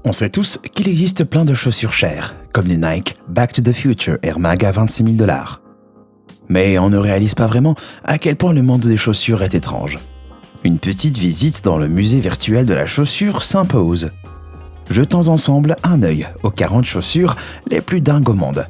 On sait tous qu'il existe plein de chaussures chères, comme les Nike Back to the Future Air Mag à 26 000 $. Mais on ne réalise pas vraiment à quel point le monde des chaussures est étrange. Une petite visite dans le musée virtuel de la chaussure s'impose. Jetons ensemble un œil aux 40 chaussures les plus dingues au monde.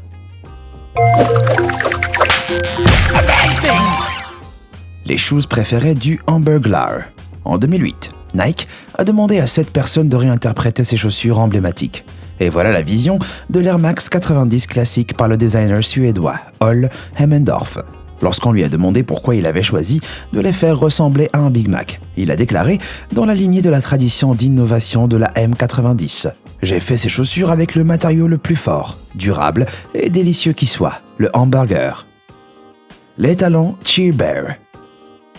Les shoes préférées du Hamburglar. En 2008, Nike a demandé à 7 personnes de réinterpréter ses chaussures emblématiques. Et voilà la vision de l'Air Max 90 classique par le designer suédois Ole Hemmendorf. Lorsqu'on lui a demandé pourquoi il avait choisi de les faire ressembler à un Big Mac, il a déclaré dans la lignée de la tradition d'innovation de la M90. « J'ai fait ces chaussures avec le matériau le plus fort, durable et délicieux qui soit, le hamburger. » Les talents Cheer Bear.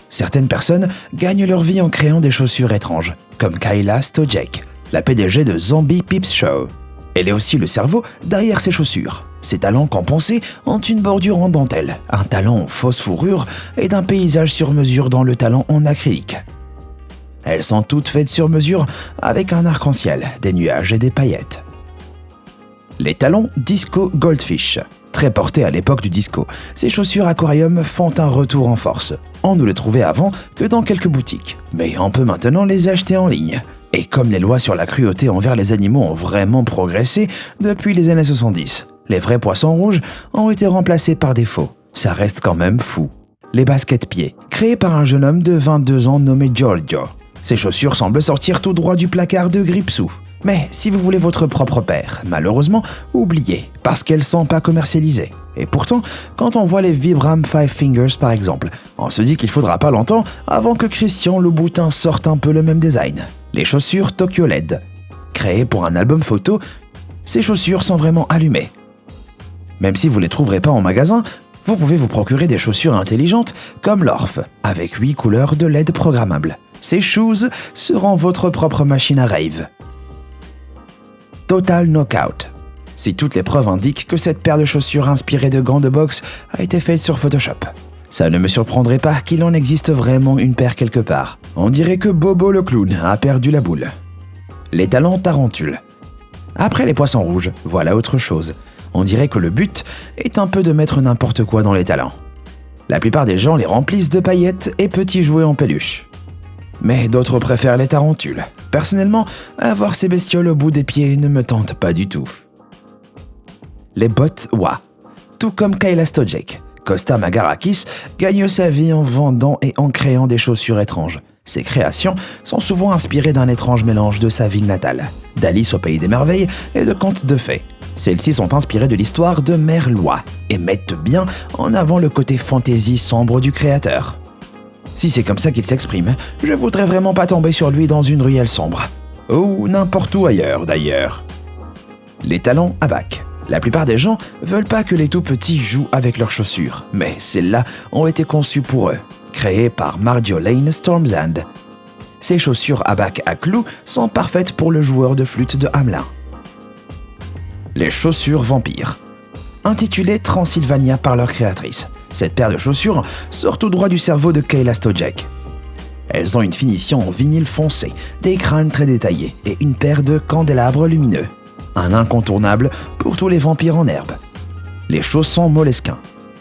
Certaines personnes gagnent leur vie en créant des chaussures étranges, comme Kayla Stojek, la PDG de Zombie Peeps Show. Elle est aussi le cerveau derrière ses chaussures. Ces talons compensés ont une bordure en dentelle, un talon en fausse fourrure et d'un paysage sur mesure dans le talon en acrylique. Elles sont toutes faites sur mesure avec un arc-en-ciel, des nuages et des paillettes. Les talons Disco Goldfish. Très portés à l'époque du disco, ces chaussures aquarium font un retour en force. On ne les trouvait avant que dans quelques boutiques, mais on peut maintenant les acheter en ligne. Et comme les lois sur la cruauté envers les animaux ont vraiment progressé depuis les années 70, les vrais poissons rouges ont été remplacés par des faux. Ça reste quand même fou. Les baskets-pieds, créés par un jeune homme de 22 ans nommé Giorgio. Ces chaussures semblent sortir tout droit du placard de Gripsou. Mais si vous voulez votre propre paire, malheureusement, oubliez, parce qu'elles sont pas commercialisées. Et pourtant, quand on voit les Vibram Five Fingers par exemple, on se dit qu'il faudra pas longtemps avant que Christian Louboutin sorte un peu le même design. Les chaussures Tokyo LED. Créées pour un album photo, ces chaussures sont vraiment allumées. Même si vous les trouverez pas en magasin, vous pouvez vous procurer des chaussures intelligentes comme l'Orf, avec 8 couleurs de LED programmables. Ces shoes seront votre propre machine à rave. Total Knockout. Si toutes les preuves indiquent que cette paire de chaussures inspirée de gants de boxe a été faite sur Photoshop, ça ne me surprendrait pas qu'il en existe vraiment une paire quelque part. On dirait que Bobo le clown a perdu la boule. Les talons tarentules. Après les poissons rouges, voilà autre chose. On dirait que le but est un peu de mettre n'importe quoi dans les talons. La plupart des gens les remplissent de paillettes et petits jouets en peluche. Mais d'autres préfèrent les tarentules. Personnellement, avoir ces bestioles au bout des pieds ne me tente pas du tout. Les bottes Wa. Tout comme Kayla Stojek, Costa Magarakis gagne sa vie en vendant et en créant des chaussures étranges. Ses créations sont souvent inspirées d'un étrange mélange de sa ville natale, d'Alice au Pays des Merveilles et de contes de fées. Celles-ci sont inspirées de l'histoire de Mère Loi et mettent bien en avant le côté fantaisie sombre du créateur. Si c'est comme ça qu'il s'exprime, je voudrais vraiment pas tomber sur lui dans une ruelle sombre. Ou n'importe où ailleurs, d'ailleurs. Les talons à bac. La plupart des gens veulent pas que les tout petits jouent avec leurs chaussures, mais celles-là ont été conçues pour eux, créées par Marjolaine Stormzand. Ces chaussures à bac à clous sont parfaites pour le joueur de flûte de Hamelin. Les chaussures vampires. Intitulées Transylvania par leur créatrice. Cette paire de chaussures sort tout droit du cerveau de Kayla Stojek. Elles ont une finition en vinyle foncé, des crânes très détaillés et une paire de candélabres lumineux. Un incontournable pour tous les vampires en herbe. Les chaussons Moleskine.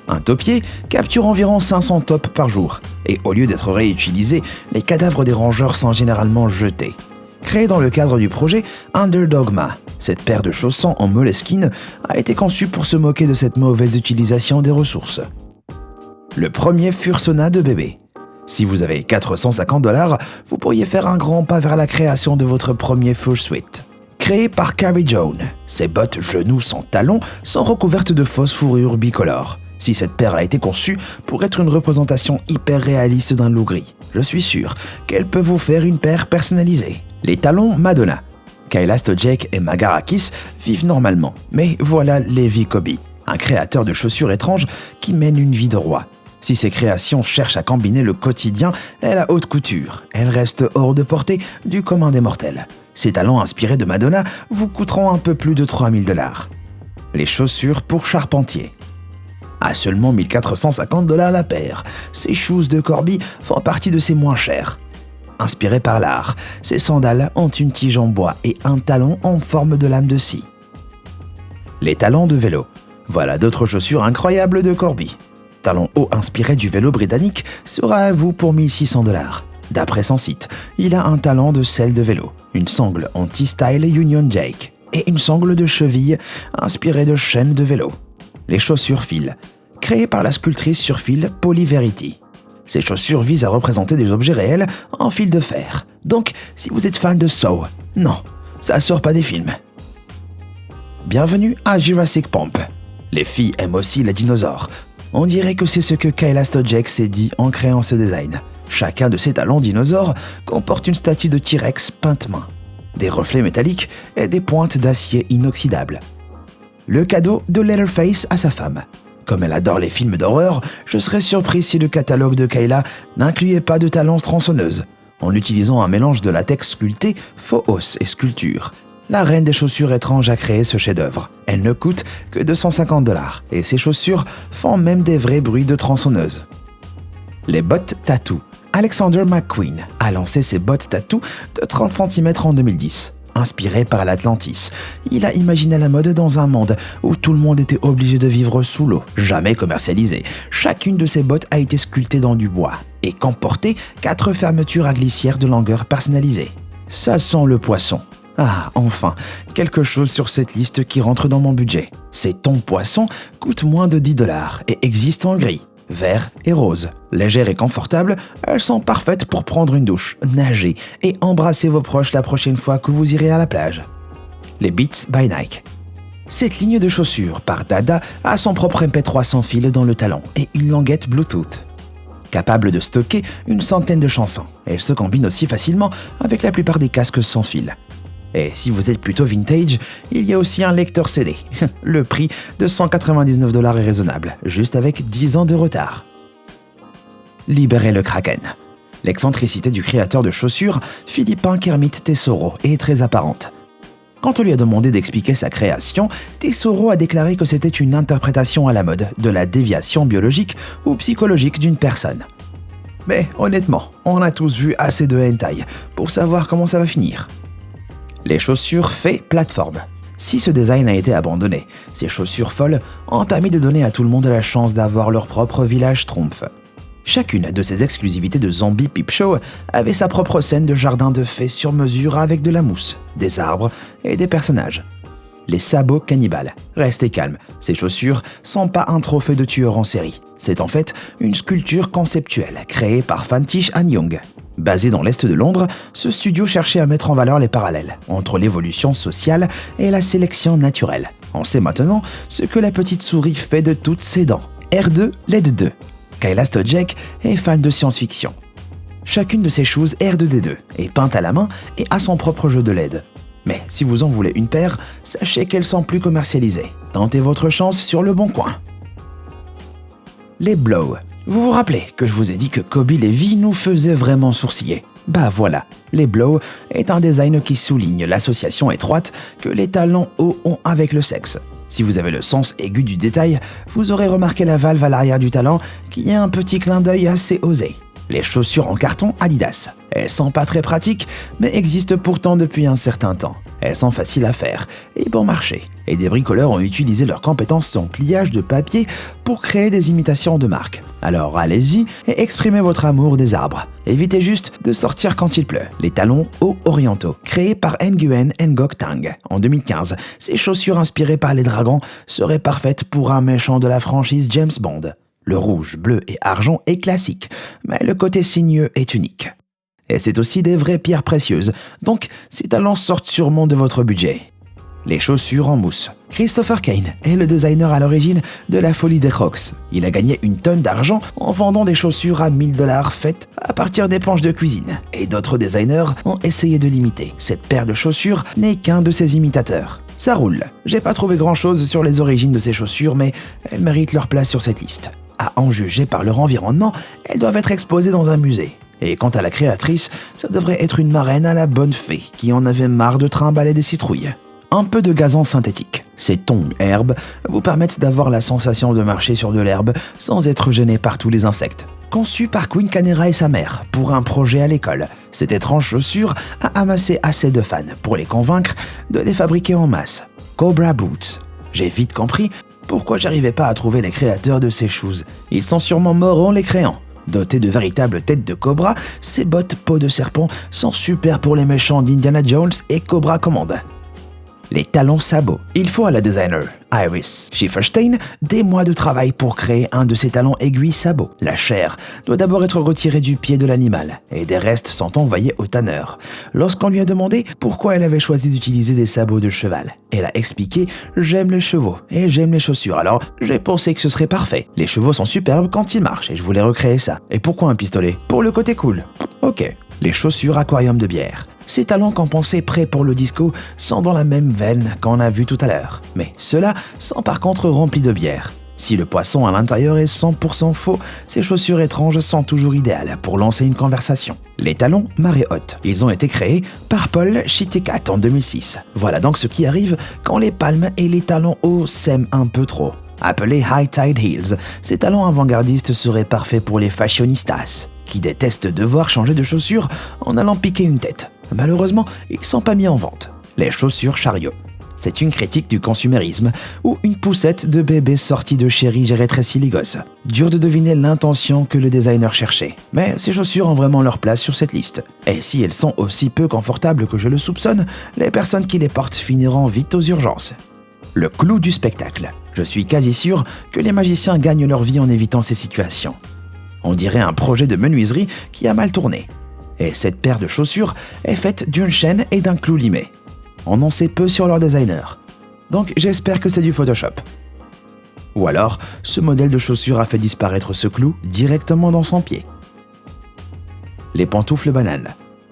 Un taupier capture environ 500 tops par jour. Et au lieu d'être réutilisés, les cadavres des rongeurs sont généralement jetés. Créée dans le cadre du projet Underdogma, cette paire de chaussons en Moleskine a été conçue pour se moquer de cette mauvaise utilisation des ressources. Le premier Fursona de bébé. Si vous avez 450 $, vous pourriez faire un grand pas vers la création de votre premier Fursuit. Créé par Carrie Jones, ces bottes genoux sans talons sont recouvertes de fausses fourrures bicolores. Si cette paire a été conçue pour être une représentation hyper réaliste d'un loup gris, je suis sûr qu'elle peut vous faire une paire personnalisée. Les talons Madonna. Kayla Stojek et Magarakis vivent normalement, mais voilà Levi Kobe, un créateur de chaussures étranges qui mène une vie de roi. Si ses créations cherchent à combiner le quotidien et la haute couture, elles restent hors de portée du commun des mortels. Ces talents inspirés de Madonna vous coûteront un peu plus de 3 000 $. Les chaussures pour charpentier. À seulement 1 450 $ la paire, ces shoes de Corby font partie de ces moins chers. Inspirées par l'art, ces sandales ont une tige en bois et un talon en forme de lame de scie. Les talons de vélo. Voilà d'autres chaussures incroyables de Corby. Talon haut inspiré du vélo britannique sera à vous pour 1 600 $. D'après son site, il a un talon de selle de vélo, une sangle en T-Style Union Jack et une sangle de cheville inspirée de chaînes de vélo. Les chaussures fil, créées par la sculptrice sur fil Polly Verity. Ces chaussures visent à représenter des objets réels en fil de fer. Donc, si vous êtes fan de Saw, non, ça sort pas des films. Bienvenue à Jurassic Pomp. Les filles aiment aussi les dinosaures. On dirait que c'est ce que Kayla Stojek s'est dit en créant ce design. Chacun de ces talons dinosaures comporte une statue de T-Rex peinte main, des reflets métalliques et des pointes d'acier inoxydable. Le cadeau de Leatherface à sa femme. Comme elle adore les films d'horreur, je serais surpris si le catalogue de Kayla n'incluait pas de talons tronçonneuses. En utilisant un mélange de latex sculpté, faux os et sculpture, la reine des chaussures étranges a créé ce chef-d'œuvre. Elle ne coûte que 250 $ et ses chaussures font même des vrais bruits de tronçonneuse. Les bottes tattoo. Alexander McQueen a lancé ses bottes tattoo de 30 cm en 2010. Inspiré par l'Atlantis, il a imaginé la mode dans un monde où tout le monde était obligé de vivre sous l'eau, jamais commercialisé. Chacune de ses bottes a été sculptée dans du bois et comportait 4 fermetures à glissière de longueur personnalisées. Ça sent le poisson. Ah, enfin, quelque chose sur cette liste qui rentre dans mon budget. Ces tons poissons coûtent moins de 10 $ et existent en gris, vert et rose. Légères et confortables, elles sont parfaites pour prendre une douche, nager et embrasser vos proches la prochaine fois que vous irez à la plage. Les Beats by Nike. Cette ligne de chaussures par Dada a son propre MP3 sans fil dans le talon et une languette Bluetooth. Capable de stocker une centaine de chansons, elle se combine aussi facilement avec la plupart des casques sans fil. Et si vous êtes plutôt vintage, il y a aussi un lecteur CD. Le prix de 199 $ est raisonnable, juste avec 10 ans de retard. Libérez le Kraken. L'excentricité du créateur de chaussures, philippin Kermit Tesoro, est très apparente. Quand on lui a demandé d'expliquer sa création, Tesoro a déclaré que c'était une interprétation à la mode de la déviation biologique ou psychologique d'une personne. Mais honnêtement, on a tous vu assez de hentai pour savoir comment ça va finir. Les chaussures fait plateforme. Si ce design a été abandonné, ces chaussures folles ont permis de donner à tout le monde la chance d'avoir leur propre village Schtroumpf. Chacune de ces exclusivités de Zombie Peep Show avait sa propre scène de jardin de fées sur mesure avec de la mousse, des arbres et des personnages. Les sabots cannibales. Restez calmes, ces chaussures sont pas un trophée de tueur en série. C'est en fait une sculpture conceptuelle créée par Fantish and Young. Basé dans l'Est de Londres, ce studio cherchait à mettre en valeur les parallèles entre l'évolution sociale et la sélection naturelle. On sait maintenant ce que la petite souris fait de toutes ses dents. R2, LED 2. Kayla Stojek est fan de science-fiction. Chacune de ses shoes R2D2 est peinte à la main et a son propre jeu de LED. Mais si vous en voulez une paire, sachez qu'elles sont plus commercialisées. Tentez votre chance sur le bon coin. Les Blow. Vous vous rappelez que je vous ai dit que Kobe Levy nous faisait vraiment sourciller? Bah voilà, les Blow est un design qui souligne l'association étroite que les talons hauts ont avec le sexe. Si vous avez le sens aigu du détail, vous aurez remarqué la valve à l'arrière du talon qui a un petit clin d'œil assez osé. Les chaussures en carton Adidas. Elles sont pas très pratiques, mais existent pourtant depuis un certain temps. Elles sont faciles à faire et bon marché. Et des bricoleurs ont utilisé leurs compétences en pliage de papier pour créer des imitations de marques. Alors allez-y et exprimez votre amour des arbres. Évitez juste de sortir quand il pleut. Les talons hauts orientaux, créés par Nguyen Ngoc Tang en 2015. Ces chaussures inspirées par les dragons seraient parfaites pour un méchant de la franchise James Bond. Le rouge, bleu et argent est classique, mais le côté sinueux est unique. Et c'est aussi des vraies pierres précieuses, donc ces talents sortent sûrement de votre budget. Les chaussures en mousse. Christopher Kane est le designer à l'origine de la folie des Crocs. Il a gagné une tonne d'argent en vendant des chaussures à 1000 $ faites à partir des planches de cuisine. Et d'autres designers ont essayé de l'imiter. Cette paire de chaussures n'est qu'un de ses imitateurs. Ça roule. J'ai pas trouvé grand chose sur les origines de ces chaussures, mais elles méritent leur place sur cette liste. À en juger par leur environnement, elles doivent être exposées dans un musée. Et quant à la créatrice, ça devrait être une marraine à la bonne fée qui en avait marre de trimballer des citrouilles. Un peu de gazon synthétique. Ces tons herbes vous permettent d'avoir la sensation de marcher sur de l'herbe sans être gêné par tous les insectes. conçue par Queen Canera et sa mère pour un projet à l'école. Cette étrange chaussure a amassé assez de fans pour les convaincre de les fabriquer en masse. Cobra Boots. J'ai vite compris pourquoi j'arrivais pas à trouver les créateurs de ces shoes. Ils sont sûrement morts en les créant. Dotés de véritables têtes de cobra, ces bottes peau de serpent sont super pour les méchants d'Indiana Jones et Cobra Command. Les talons sabots. Il faut à la designer, Iris Schifferstein, des mois de travail pour créer un de ces talons aiguilles sabots. La chair doit d'abord être retirée du pied de l'animal et des restes sont envoyés au tanneur. Lorsqu'on lui a demandé pourquoi elle avait choisi d'utiliser des sabots de cheval, elle a expliqué « J'aime les chevaux et j'aime les chaussures, alors j'ai pensé que ce serait parfait. Les chevaux sont superbes quand ils marchent et je voulais recréer ça. Et pourquoi un pistolet ? Pour le côté cool. Ok. Les chaussures aquarium de bière. Ces talons qu'on pensait prêts pour le disco sont dans la même veine qu'on a vu tout à l'heure. Mais ceux-là sont par contre remplis de bière. Si le poisson à l'intérieur est 100% faux, ces chaussures étranges sont toujours idéales pour lancer une conversation. Les talons marée haute. Ils ont été créés par Paul Chitticat en 2006. Voilà donc ce qui arrive quand les palmes et les talons hauts s'aiment un peu trop. Appelés High Tide Heels, ces talons avant-gardistes seraient parfaits pour les fashionistas, qui détestent devoir changer de chaussures en allant piquer une tête. Malheureusement, ils ne sont pas mis en vente. Les chaussures chariot. C'est une critique du consumérisme ou une poussette de bébé sortie de chérie j'ai rétréci les gosses. Dur de deviner l'intention que le designer cherchait. Mais ces chaussures ont vraiment leur place sur cette liste. Et si elles sont aussi peu confortables que je le soupçonne, les personnes qui les portent finiront vite aux urgences. Le clou du spectacle. Je suis quasi sûr que les magiciens gagnent leur vie en évitant ces situations. On dirait un projet de menuiserie qui a mal tourné. Et cette paire de chaussures est faite d'une chaîne et d'un clou limé. On en sait peu sur leur designer. Donc j'espère que c'est du Photoshop. Ou alors, ce modèle de chaussure a fait disparaître ce clou directement dans son pied. Les pantoufles bananes.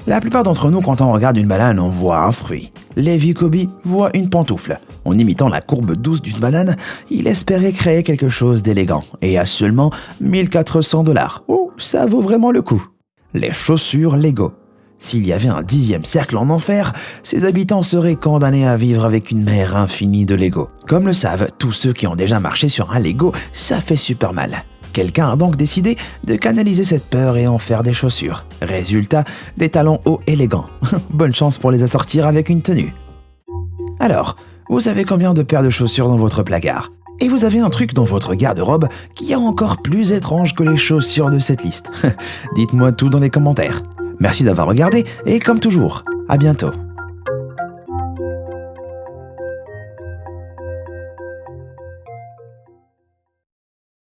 La plupart d'entre nous, quand on regarde une banane, on voit un fruit. Levi Kobe voit une pantoufle. En imitant la courbe douce d'une banane, il espérait créer quelque chose d'élégant. Et à seulement 1400 $. Oh, ça vaut vraiment le coup. Les chaussures Lego. S'il y avait un 10e cercle en enfer, ses habitants seraient condamnés à vivre avec une mer infinie de Lego. Comme le savent tous ceux qui ont déjà marché sur un Lego, ça fait super mal. Quelqu'un a donc décidé de canaliser cette peur et en faire des chaussures. Résultat, des talons hauts élégants. Bonne chance pour les assortir avec une tenue. Alors, vous avez combien de paires de chaussures dans votre placard ? Et vous avez un truc dans votre garde-robe qui est encore plus étrange que les chaussures de cette liste. Dites-moi tout dans les commentaires. Merci d'avoir regardé et comme toujours, à bientôt.